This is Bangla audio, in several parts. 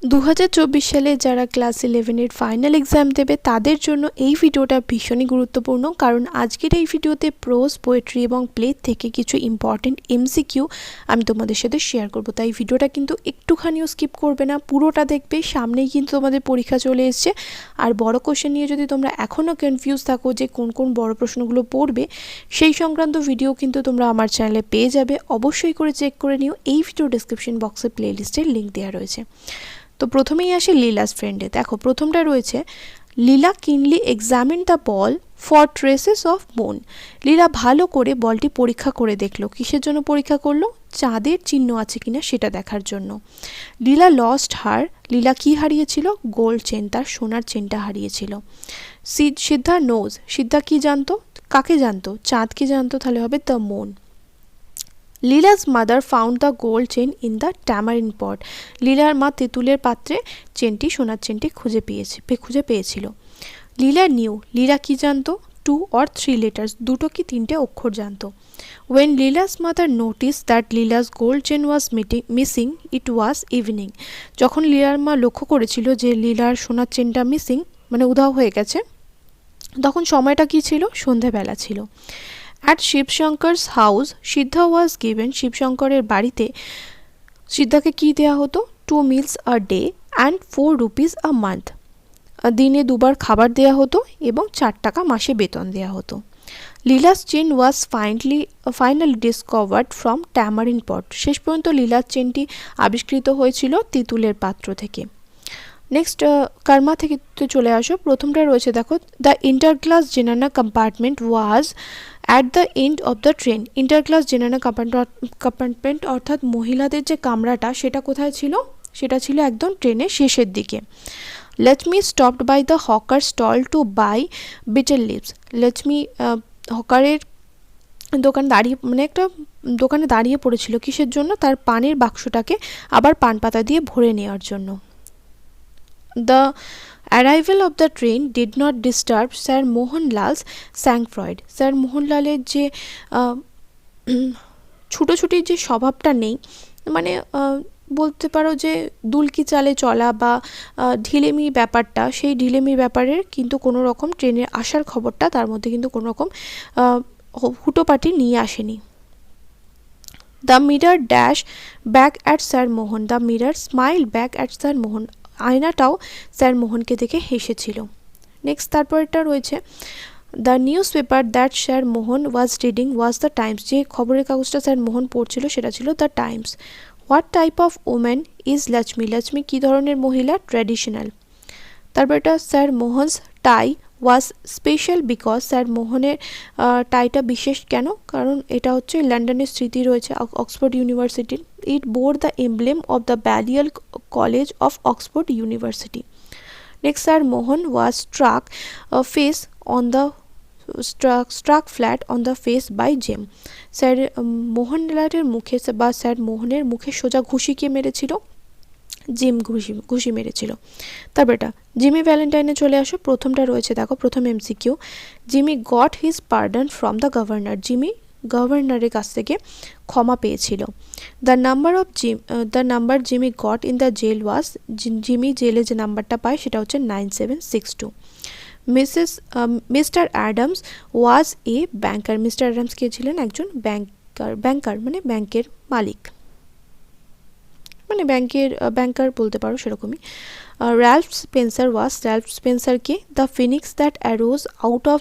2024 সালে যারা ক্লাস 11 ফাইনাল এক্সাম দেবে তাদের জন্য এই ভিডিওটা ভীষণই গুরুত্বপূর্ণ, কারণ আজকের এই ভিডিওতে প্রোজ, পোয়েট্রি এবং প্লে থেকে কিছু ইম্পর্টেন্ট এমসিকিউ আমি তোমাদের সাথে শেয়ার করব। তাই ভিডিওটা কিন্তু একটুখানিও স্কিপ করবে না, পুরোটা দেখবে। সামনেই কিন্তু তোমাদের পরীক্ষা চলে এসছে, আর বড় কোশ্চেন নিয়ে যদি তোমরা এখনও কনফিউজ থাকো যে কোন কোন বড় প্রশ্নগুলো পড়বে, সেই সংক্রান্ত ভিডিও কিন্তু তোমরা আমার চ্যানেলে পেয়ে যাবে। অবশ্যই করে চেক করে নিও, এই ভিডিও ডেসক্রিপশন বক্সে প্লেলিস্টের লিঙ্ক দেওয়া রয়েছে। তো প্রথমেই আসে লীলাস ফ্রেন্ডে। দেখো প্রথমটা রয়েছে, Leela kindly examine the ball for traces of bone. Leela ভালো করে বলটি পরীক্ষা করে দেখলো। কিসের জন্য পরীক্ষা করলো? চাঁদের চিহ্ন আছে কিনা সেটা দেখার জন্য। লীলা লস্ট হার, লীলা কি হারিয়েছিল? গোল্ড চেন, তার সোনার চেনটা হারিয়েছিল। সিদ্ধা নোজ, সিদ্ধা কি জানতো? কাকে জানতো? চাঁদকে জানতো, তাহলে হবে the moon. Leela's mother found the gold chain in the tamarind pot. লীলার মা তেঁতুলের পাত্রে চেনটি, সোনার চেনটি খুঁজে পেয়েছিল। লীলা নিউ, লীলা কি জানতো? 2 or 3 letters, দুটো কি তিনটে অক্ষর জানতো। When Lila's mother noticed that Lila's gold chain was missing, it was evening. যখন লীলার মা লক্ষ্য করেছিল যে লীলার সোনার চেনটা মিসিং, মানে উধাও হয়ে গেছে, তখন সময়টা কি ছিল? সন্ধেবেলা ছিল। At শিবশঙ্কর's house, Siddha was given, শিবশঙ্করের বাড়িতে সিদ্ধাকে কি দেয়া হতো? 2 meals a day and 4 rupees a month. দিনে দুবার খাবার দেয়া হতো এবং 4 টাকা মাসে বেতন দেয়া হতো। Leela's chain was finally discovered from tamarind pot. শেষ পর্যন্ত লীলার চেনটি আবিষ্কৃত হয়েছিল তেঁতুলের পাত্র থেকে। নেক্সট কর্মা থেকে চলে আসো। প্রথমটা রয়েছে, দেখো, the interclass general compartment was at the end of the train. Interclass general compartment অর্থাৎ মহিলাদের যে কামরাটা, সেটা কোথায় ছিল? সেটা ছিল একদম ট্রেনের শেষের দিকে। Lakshmi stopped by the hawker stall to buy betel leaves. Lakshmi হকারের দোকান দাঁড়িয়ে, মানে একটা দোকানে দাঁড়িয়ে পড়েছিল। কিসের জন্য? তার পানের বাক্সটাকে আবার পান পাতা দিয়ে ভরে নেওয়ার জন্য। The arrival of the train did not disturb Sir Mohanlal's sang-froid. Sir মোহনলালের যে ছুটোছুটির যে স্বভাবটা নেই, মানে বলতে পারো যে দুলকি চালে চলা বা ঢিলেমি ব্যাপারটা, সেই ঢিলেমি ব্যাপারের কিন্তু কোনো রকম ট্রেনের আসার খবরটা তার মধ্যে কিন্তু কোনো রকম হুটোপাটি নিয়ে আসেনি। The mirror dash back at Sir Mohan, the mirror smile back at Sir Mohan. আয়নাটাও স্যার মোহনকে দেখে হেসেছিল। নেক্সট তারপরটা রয়েছে, the newspaper that Sir Mohan was reading was the Times. যে খবরের কাগজটা স্যার মোহন পড়ছিল সেটা ছিল the Times. What type of woman is Lakshmi? Lakshmi কী ধরনের মহিলা? ট্র্যাডিশনাল। তারপরটা, Sir Mohan's tie was special because. স্যার মোহনের টাইটা বিশেষ কেন? কারণ এটা হচ্ছে লন্ডনের স্মৃতি রয়েছে অক্সফোর্ড ইউনিভার্সিটির। It bore the emblem of the Balliol college of Oxford university. Next, Sir Mohan was struck flat on the face by Jem. Sir মোহনলালের মুখে বা স্যার মোহনের মুখে সোজা ঘুষি কে মেরেছিল? জিম ঘুষি মেরেছিল। তারপর এটা জিমি ভ্যালেন্টাইনে চলে আসো। প্রথমটা রয়েছে, দেখো, প্রথম MCQ, Jimmy got his pardon from the governor. Jimmy গভর্নরের কাছ থেকে ক্ষমা পেয়েছিল। The number Jimmy got in the jail was, Jimmy জেলে যে নাম্বারটা পায় সেটা হচ্ছে 9762। Mister Adams was a banker. Mister Adams কে ছিলেন? একজন ব্যাংকার মানে ব্যাংকের মালিক, মানে ব্যাংকার বলতে পারো সেরকমই। র্যালফ স্পেন্সার ওয়াজ, র্যালফ স্পেন্সারকে the phoenix that arose out of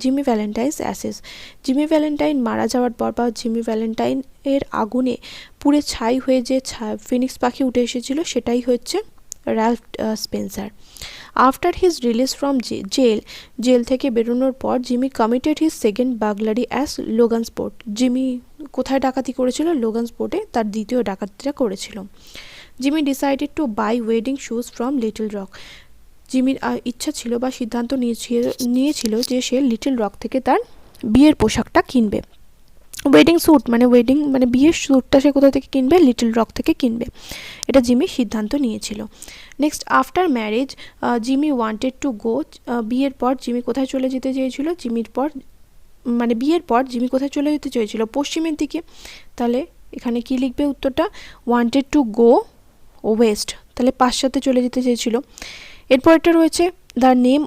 Jimmy Valentine's ashes. Jimmy Valentine মারা যাওয়ার পর বা জিমি ভ্যালেন্টাইন এর আগুনে পুড়ে ছাই হয়ে যে ফিনিক্স পাখি উঠে এসেছিল সেটাই হচ্ছে Ralph Spencer. After his release from jail থেকে বেরোনোর পর Jimmy committed his second burglary as Logansport. Jimmy কোথায় ডাকাতি করেছিল? লোগানস্পোর্টে তার দ্বিতীয় ডাকাতিটা করেছিল। Jimmy decided to buy wedding shoes from Little Rock. জিমির ইচ্ছা ছিল বা সিদ্ধান্ত নিয়েছিল যে সে লিটল রক থেকে তার বিয়ের পোশাকটা কিনবে। ওয়েডিং স্যুট মানে বিয়ের স্যুটটা সে কোথা থেকে কিনবে? লিটল রক থেকে কিনবে। এটা জিমি সিদ্ধান্ত নিয়েছিল। Next, after marriage Jimmy wanted to go. বিয়ের পর জিমি কোথায় চলে যেতে চেয়েছিল? বিয়ের পর জিমি কোথায় চলে যেতে চেয়েছিল? পশ্চিমের দিকে। তাহলে এখানে কি লিখবে উত্তরটা? Wanted to go West. তাহলে পাশ্চাত্যে চলে যেতে চেয়েছিল। এরপরটা রয়েছে the name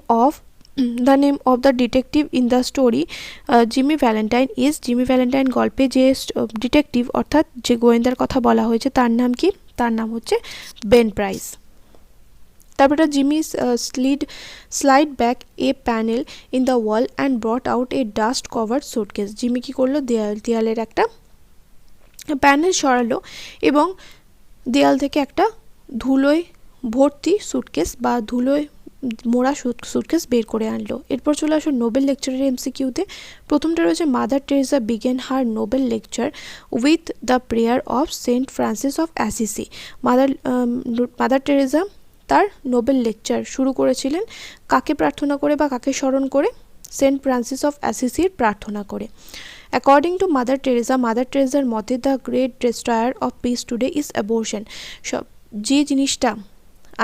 of the detective in the story Jimmy Valentine is, Jimmy Valentine গল্পে যে ডিটেকটিভ অর্থাৎ যে গোয়েন্দার কথা বলা হয়েছে তার নাম কি? তার নাম হচ্ছে বেন প্রাইস। তারপরে Jimmy slide back A panel in the wall and brought out A dust covered suitcase. Jimmy কি করলো? দেয়ালের একটা প্যানেল সরালো এবং দেয়াল থেকে একটা ধুলোয় ভর্তি সুটকেস বা ধুলোয় মোড়া সুটকেস বের করে আনলো। এরপর চলে আসো নোবেল লেকচারের এমসিকিউতে। প্রথমটা রয়েছে Mother Teresa began her Nobel lecture with the prayer of Saint Francis of Assisi. Mother Teresa তার নোবেল লেকচার শুরু করেছিলেন কাকে প্রার্থনা করে বা কাকে স্মরণ করে? সেন্ট ফ্রান্সিস অফ অ্যাসিসির প্রার্থনা করে। অ্যাকর্ডিং টু মাদার টেরেসার মতে the great destroyer of piece today is abortion. যে জিনিসটা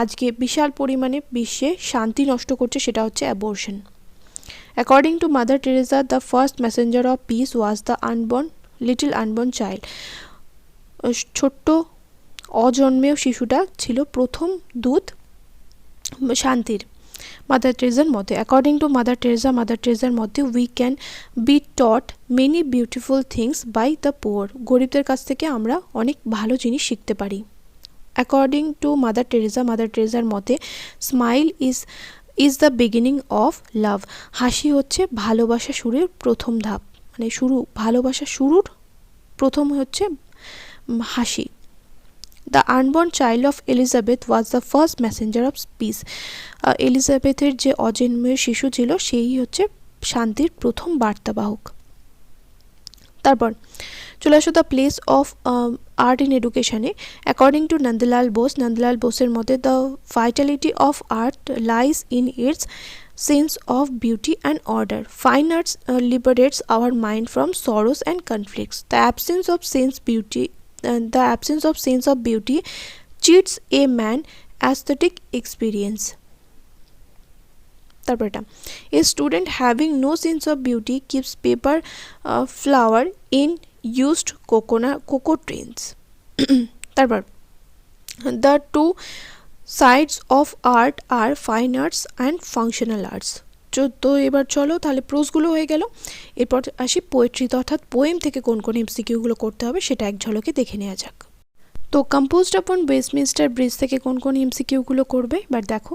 আজকে বিশাল পরিমাণে বিশ্বে শান্তি নষ্ট করছে সেটা হচ্ছে abortion. According to mother Teresa the first Messenger of piece was the little unborn child. ছোট্ট অজন্মেয় শিশুটা ছিল প্রথম দূত শান্তির মাদার টেরেসার মতে। অ্যাকর্ডিং টু মাদার টেরেসার মতে we can be taught many beautiful things by the poor. গরিবদের কাছ থেকে আমরা অনেক ভালো জিনিস শিখতে পারি। অ্যাকর্ডিং টু মাদার টেরেসার মতে smile is the beginning of love. হাসি হচ্ছে ভালোবাসা শুরুর প্রথম ধাপ, মানে ভালোবাসা শুরুর প্রথম হচ্ছে হাসি। The unborn child of Elizabeth was the first Messenger of piece. এলিজাবেথের যে অজন্মেয় শিশু ছিল সেই হচ্ছে শান্তির প্রথম বার্তাবাহক। তারপর চলে আসো the place of art in এডুকেশনে। অ্যাকর্ডিং টু নন্দলাল বোসের মতে the vitality of art lies in its sense of beauty and order. Fine arts liberates our mind from sorrows and conflicts. The absence of beauty cheats a man aesthetic experience. তারপরটা a student having no sense of beauty keeps paper flower in used cocoa trains. তারপর the two sides of art are fine arts and functional arts. তো এবার চলো তাহলে প্রোজগুলো হয়ে গেল। এরপর আসি পোয়েট্রিতে, অর্থাৎ পোয়েম থেকে কোন কোন এমসিকিউগুলো করতে হবে সেটা এক ঝলকে দেখে নেওয়া যাক। তো কম্পোজড আপন ওয়েস্টমিনস্টার ব্রিজ থেকে কোন কোন এমসিকিউগুলো করবে এবার দেখো।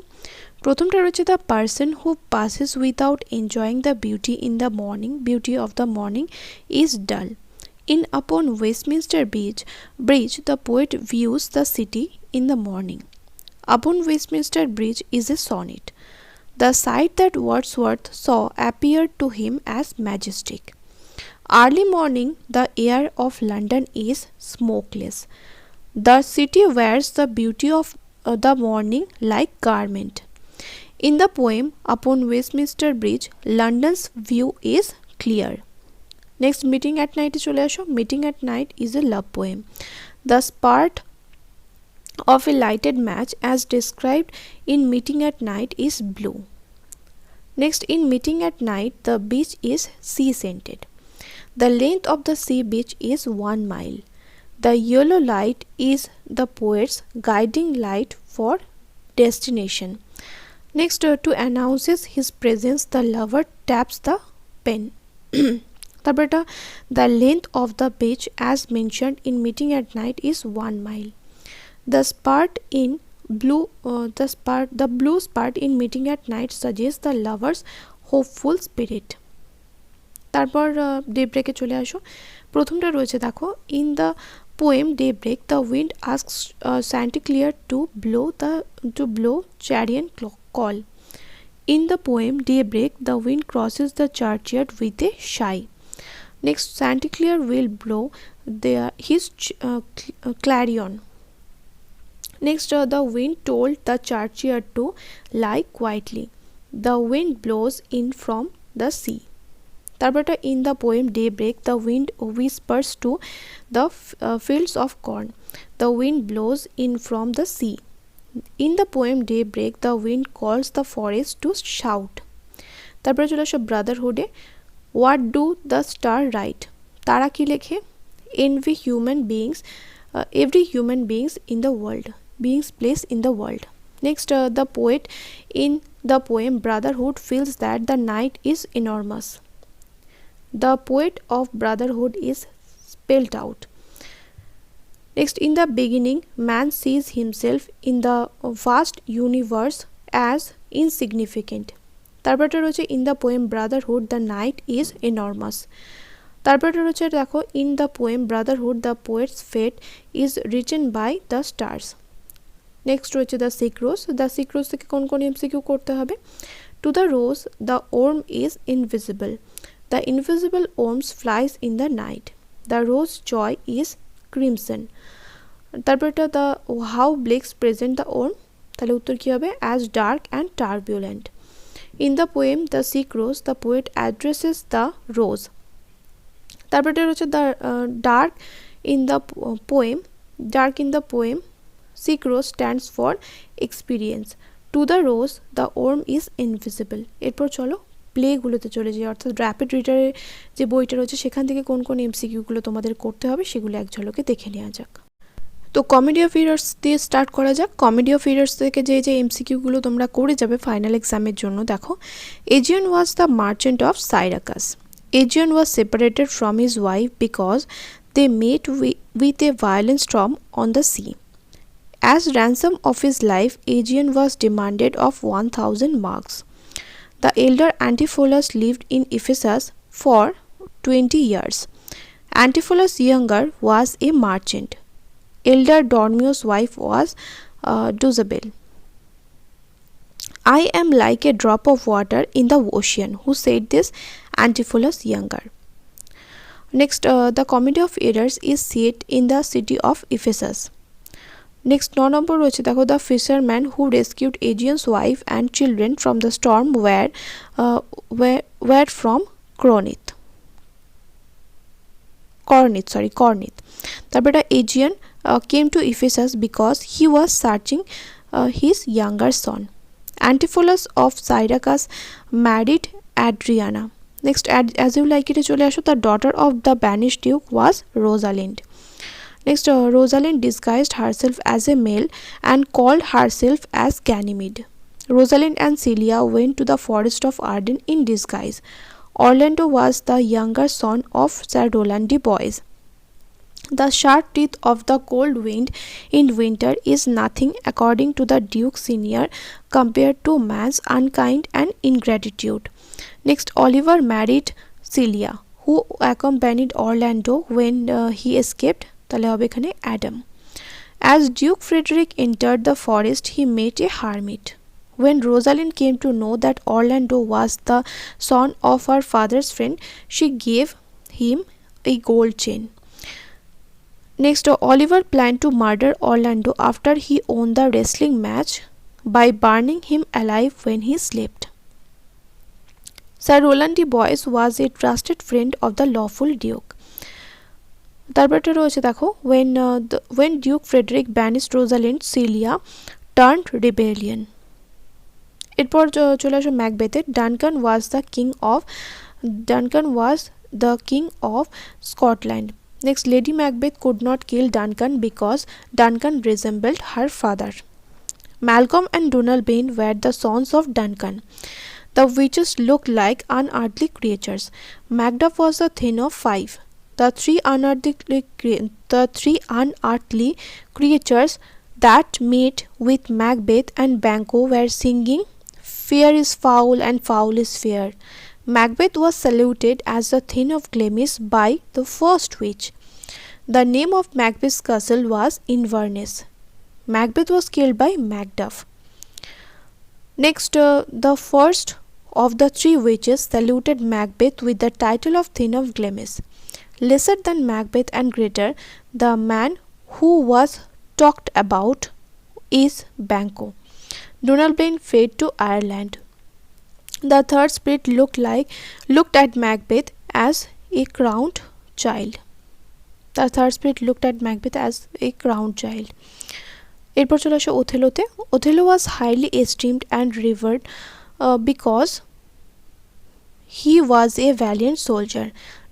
প্রথমটা রয়েছে the person who passes without enjoying the beauty of the morning is ডাল। In upon Westminster Bridge, the poet views the city in the morning. Upon Westminster Bridge is a sonnet. The sight that Wordsworth saw appeared to him as majestic. Early morning, the air of London is smokeless. The city wears the beauty of the morning like garment. In the poem Upon Westminster Bridge, London's view is clear. Next, Meeting at Night চলে আসো। Meeting at Night is a love poem. The spark of a lighted match as described in Meeting at Night is blue. Next, in Meeting at Night, the beach is sea-scented. The length of the sea beach is 1 mile. The yellow light is the poet's guiding light for destination. Next, to announces his presence, the lover taps the pen. তারপরটা the length of the beach as mentioned in Meeting at Night is 1 mile. The blue spot in Meeting at Night suggests the lover's hopeful spirit. তারপর ডেব্রেকে চলে আসো। প্রথমটা রয়েছে দেখো, in the poem Daybreak the wind asks Chanticleer to blow clarion call. In the poem Daybreak the wind crosses the churchyard with a sigh. Next, Chanticleer will blow his clarion. Next, the wind told the churchyard to lie quietly. The wind blows in from the sea. তারপরটা in the poem Daybreak the wind whispers to the fields of corn. The wind blows in from the sea. In the poem Daybreak the wind calls the forest to shout. তারপরে চলে আসো ব্রাদারহুডে। What do the star write? তারা কি লেখে? Every human beings in the world. beings place in the world. Next, the poet in the poem Brotherhood feels that the night is enormous. The poet of Brotherhood is spelled out. Next, in the beginning, man sees himself in the vast universe as insignificant. তারপরে রয়েছে in the poem Brotherhood the night is enormous. তারপরে রয়েছে দেখো in the poem Brotherhood the poet's fate is written by the stars. Next রয়েছে the sick rose. The sick rose থেকে কোন কোন এমসিকিউ করতে হবে? To the rose the worm is invisible, the invisible worms flies in the night, the rose joy is crimson. তারপর এটা the how Blake's present the worm, তাহলে উত্তর কী হবে? As dark and turbulent. In the poem the sick rose the poet addresses the rose. তারপর এটা রয়েছে the dark in the poem, dark in the poem Sick rose stands for experience. To the rose the worm is invisible. এরপর চলো প্লেগুলোতে চলে যাই, অর্থাৎ র্যাপিড রিডারের যে বইটা রয়েছে সেখান থেকে কোন কোন এমসিকিউগুলো তোমাদের করতে হবে সেগুলো এক ঝলকে দেখে নেওয়া যাক। তো কমেডি অফ এরার্স দিয়ে স্টার্ট করা যাক। কমেডি অফ এরার্স থেকে যে যে এমসিকিউগুলো তোমরা করে যাবে ফাইনাল এক্সামের জন্য, দেখো Aegeon was the merchant of Syracuse. Aegeon was separated from his wife because they met with a violent storm on the sea. As ransom of his life, Aegeon was demanded of 1,000 marks. The elder Antipholus lived in Ephesus for 20 years. Antipholus younger was a merchant. Elder Dormius' wife was Dozabel. I am like a drop of water in the ocean. Who said this? Antipholus younger. Next, the comedy of errors is set in the city of Ephesus. Next 9 number রয়েছে দেখো the fisherman who rescued Aegeon's wife and children from the storm were from Corinth. তারপর এটা Aegeon came to Ephesus because he was searching his younger son. Antipholus of Syracuse married Adriana. Next as you like ইটে চলে আসো the daughter of the banished duke was Rosalind. Next, Rosalind disguised herself as a male and called herself as Ganymede. Rosalind and Celia went to the forest of Arden in disguise. Orlando was the younger son of Sir Roland de Boys. The sharp teeth of the cold wind in winter is nothing, according to the Duke Senior, compared to man's unkind and ingratitude. Next, Oliver married Celia, who accompanied Orlando when he escaped. তাহলে হবে এখানে Adam. As Duke Frederick entered the forest he met a hermit. When Rosalind came to know that Orlando was the son of her father's friend, she gave him a gold chain. Next, Oliver planned to murder Orlando after he won the wrestling match by burning him alive when he slept. Sir Roland de Boys was a trusted friend of the lawful Duke. তারপরটা রয়েছে দেখো when Duke Frederick banished Rosalind, Celia turned rebellion. এরপর চলে আসো ম্যাকবেথে। Duncan was the king of Scotland. Next, Lady Macbeth could not kill Duncan because Duncan resembled her father. Malcolm and Donalbain were the sons of Duncan. The witches looked like unearthly creatures. Macduff was the thin of 5. The three unearthly creatures that met with Macbeth and Banquo were singing, "Fair is foul and foul is fair." Macbeth was saluted as the Thane of Glamis by the first witch. The name of Macbeth's castle was Inverness. Macbeth was killed by Macduff. Next, the first of the three witches saluted Macbeth with the title of Thane of Glamis. Lesser than Macbeth and greater, the man who was talked about is Banquo. Donalbain fled to Ireland. The third spirit looked at Macbeth as a crowned child. এরপর চলে আসো ওথেলোতে। Othello was highly esteemed and revered because he was a valiant soldier.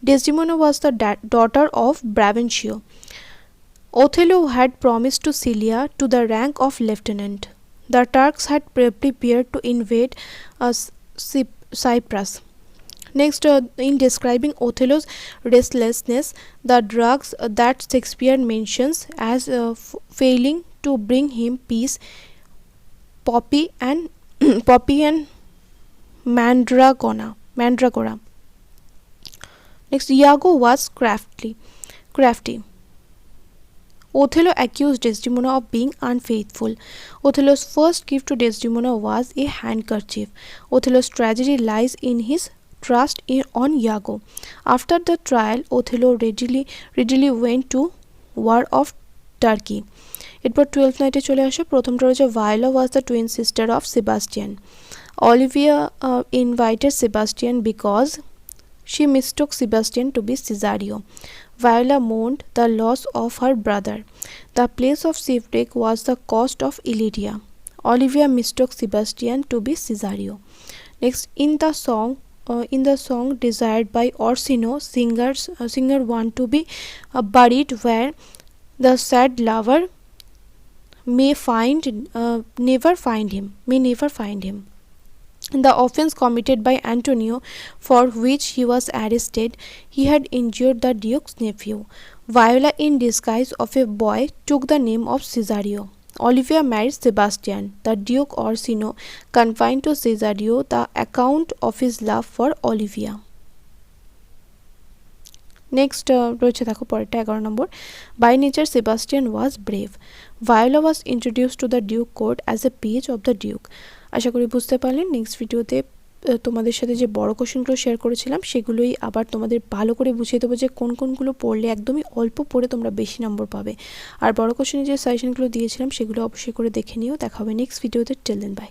Desdemona was the daughter of Brabantio. Othello had promised to Celia to the rank of lieutenant. The Turks had prepared to invade Cyprus. Next, in describing Othello's restlessness, the drugs that Shakespeare mentions as failing to bring him peace, poppy and poppy and mandragora. Next, Iago was crafty. Othello accused Desdemona of being unfaithful. Othello's first gift to Desdemona was a handkerchief. Othello's tragedy lies in his trust on Iago. After the trial, Othello readily went to war of Turkey. এরপর 12th নাইটে চলে আসে। প্রথমটা রয়েছে Viola was the twin sister of Sebastian. Olivia invited Sebastian because she mistook Sebastian to be Cesario. Viola mourned the loss of her brother. The place of shipwreck was the coast of Illyria. Olivia mistook Sebastian to be Cesario. Next, in the song desired by Orsino, singer want to be buried where the sad lover may never find him. The offense committed by Antonio, for which he was arrested, he had injured the Duke's nephew. Viola, in disguise of a boy, took the name of Cesario. Olivia married Sebastian. The Duke Orsino confined to Cesario the account of his love for Olivia. Next, রয়েছে দেখো পরেরটা 11 নম্বর। By nature Sebastian was brave. Viola was introduced to the Duke court as a page of the Duke. আশা করি বুঝতে পারলেন। নেক্সট ভিডিওতে তোমাদের সাথে যে বড় কোশ্চেনগুলো শেয়ার করেছিলাম সেগুলোই আবার তোমাদের ভালো করে বুঝিয়ে দেবো যে কোনগুলো পড়লে একদমই অল্প পড়ে তোমরা বেশি নম্বর পাবে। আর বড় কোশ্চেনে যে সাজেশনগুলো দিয়েছিলাম সেগুলো অবশ্যই করে দেখে নিও। দেখা হবে নেক্সট ভিডিওতে। Till then by.